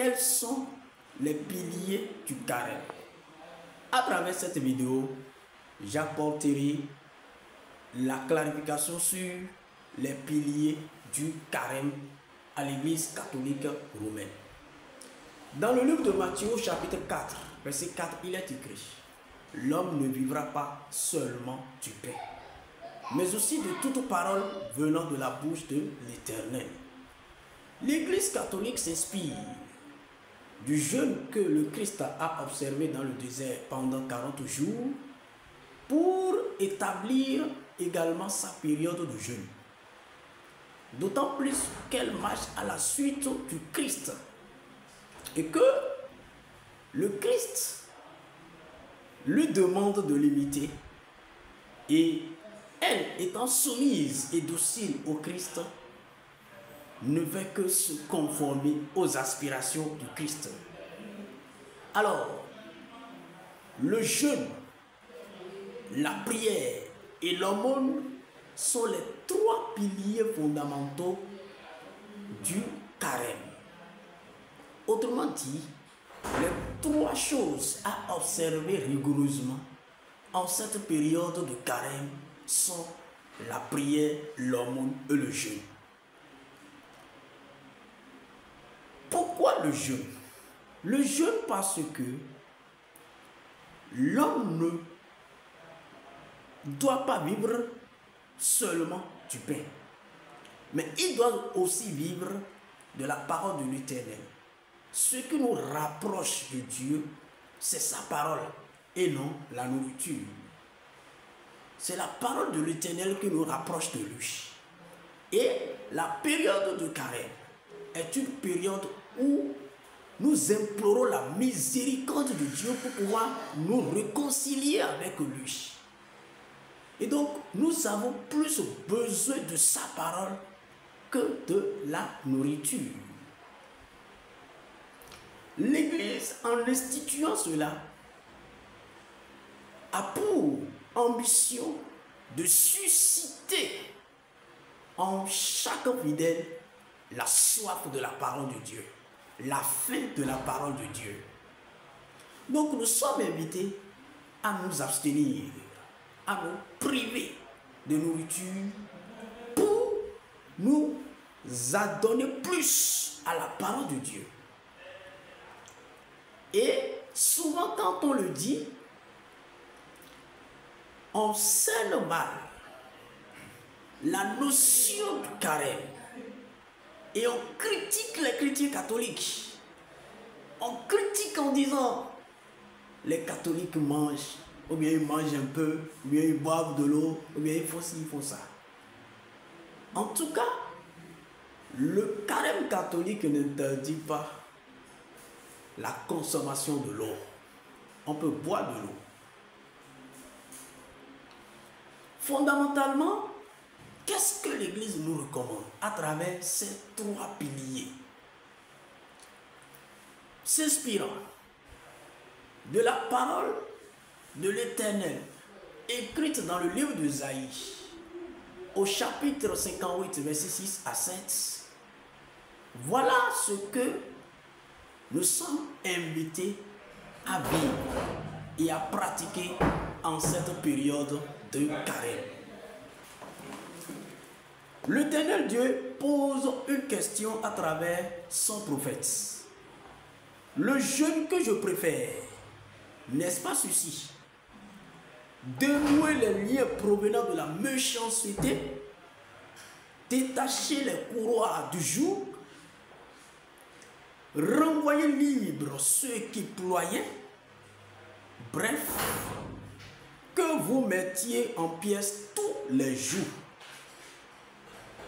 quels sont les piliers du carême. À travers cette vidéo, j'apporterai la clarification sur les piliers du carême à l'Église catholique romaine. Dans le livre de Matthieu, chapitre 4, verset 4, il est écrit: l'homme ne vivra pas seulement du pain, mais aussi de toute parole venant de la bouche de l'Éternel. L'Église catholique s'inspire du jeûne que le Christ a observé dans le désert pendant 40 jours pour établir également sa période de jeûne. D'autant plus qu'elle marche à la suite du Christ et que le Christ lui demande de l'imiter, et elle, étant soumise et docile au Christ, ne fait que se conformer aux aspirations du Christ. Alors, le jeûne, la prière et l'aumône sont les trois piliers fondamentaux du carême. Autrement dit, les trois choses à observer rigoureusement en cette période de carême sont la prière, l'aumône et le jeûne. Pourquoi le jeûne? Le jeûne parce que l'homme ne doit pas vivre seulement du pain, mais il doit aussi vivre de la parole de l'Éternel. Ce qui nous rapproche de Dieu, c'est sa parole et non la nourriture. C'est la parole de l'Éternel qui nous rapproche de lui. Et la période de carême est une période où nous implorons la miséricorde de Dieu pour pouvoir nous réconcilier avec lui. Et donc, nous avons plus besoin de sa parole que de la nourriture. L'Église, en instituant cela, a pour ambition de susciter en chaque fidèle la soif de la parole de Dieu, la faim de la parole de Dieu. Donc nous sommes invités à nous abstenir, à nous priver de nourriture pour nous adonner plus à la parole de Dieu. Et souvent quand on le dit, on scelle mal la notion du carême et on critique les chrétiens catholiques. On critique en disant les catholiques mangent, ou bien ils mangent un peu, ou bien ils boivent de l'eau, ou bien ils font ci, ils font ça. En tout cas, le carême catholique n'interdit pas la consommation de l'eau. On peut boire de l'eau. Fondamentalement, qu'est-ce que l'Église nous recommande à travers ces trois piliers? S'inspirant de la parole de l'Éternel, écrite dans le livre d'Ésaïe, au chapitre 58, versets 6 à 7, voilà ce que nous sommes invités à vivre et à pratiquer en cette période de carême. L'Éternel Dieu pose une question à travers son prophète. Le jeûne que je préfère, n'est-ce pas ceci? Dénouer les liens provenant de la méchanceté, détacher les courroies du joug, renvoyer libre ceux qui ployaient, bref, que vous mettiez en pièces tous les jours.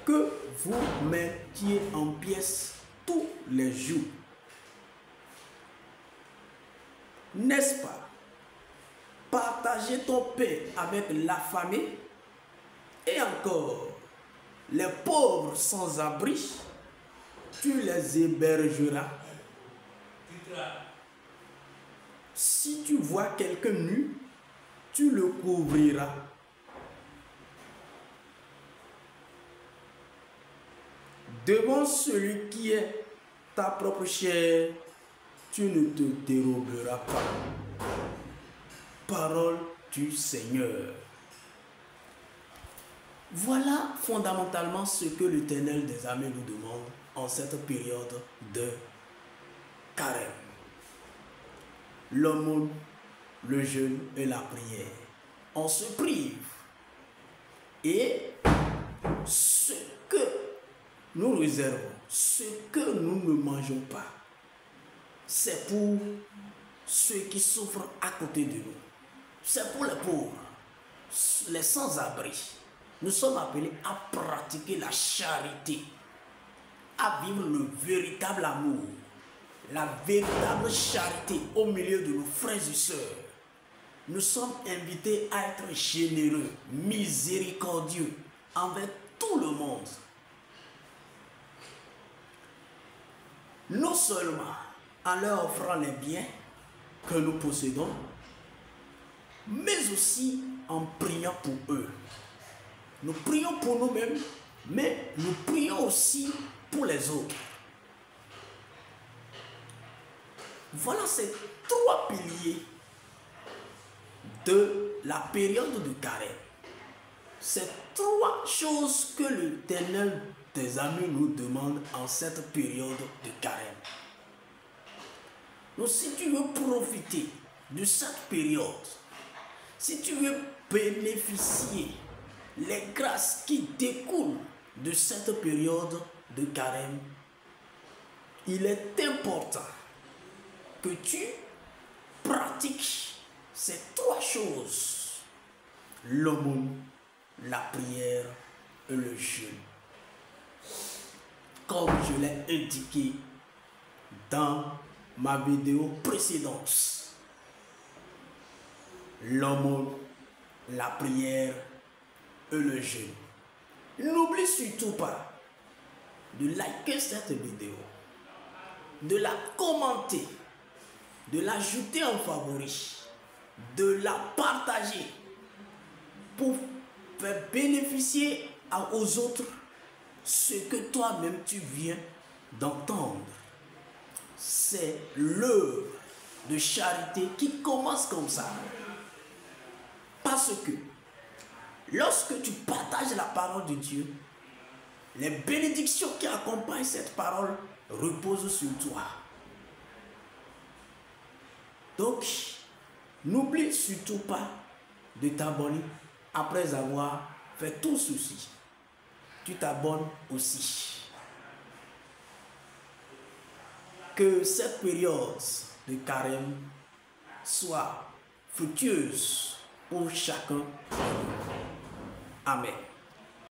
Que vous mettiez en pièces tous les jours. N'est-ce pas? Partager ton pain avec l'affamé et encore les pauvres sans abri, tu les hébergeras. Si tu vois quelqu'un nu, tu le couvriras. Devant celui qui est ta propre chair, tu ne te déroberas pas. Parole du Seigneur. Voilà fondamentalement ce que l'Éternel des armées nous demande en cette période de carême. L'aumône, le jeûne et la prière. On se prive. Et ce que nous réservons, ce que nous ne mangeons pas, c'est pour ceux qui souffrent à côté de nous. C'est pour les pauvres, les sans-abri. Nous sommes appelés à pratiquer la charité, à vivre le véritable amour, la véritable charité au milieu de nos frères et sœurs. Nous sommes invités à être généreux, miséricordieux envers tout le monde. Non seulement en leur offrant les biens que nous possédons, mais aussi en priant pour eux. Nous prions pour nous-mêmes, mais nous prions aussi pour les autres. Voilà ces trois piliers de la période de carême. Ces trois choses que l'Éternel des armées nous demande en cette période de carême. Donc si tu veux profiter de cette période, si tu veux bénéficier les grâces qui découlent de cette période de carême, il est important que tu pratiques ces trois choses: l'aumône, la prière et le jeûne. Comme je l'ai indiqué dans ma vidéo précédente, l'aumône, la prière et le jeûne. N'oublie surtout pas de liker cette vidéo, de la commenter, de l'ajouter en favori, de la partager pour faire bénéficier aux autres ce que toi-même tu viens d'entendre. C'est l'œuvre de charité qui commence comme ça. Parce que lorsque tu partages la parole de Dieu, les bénédictions qui accompagnent cette parole reposent sur toi. Donc, n'oublie surtout pas de t'abonner après avoir fait tout ceci. Tu t'abonnes aussi. Que cette période de carême soit fructueuse pour chacun. Amen.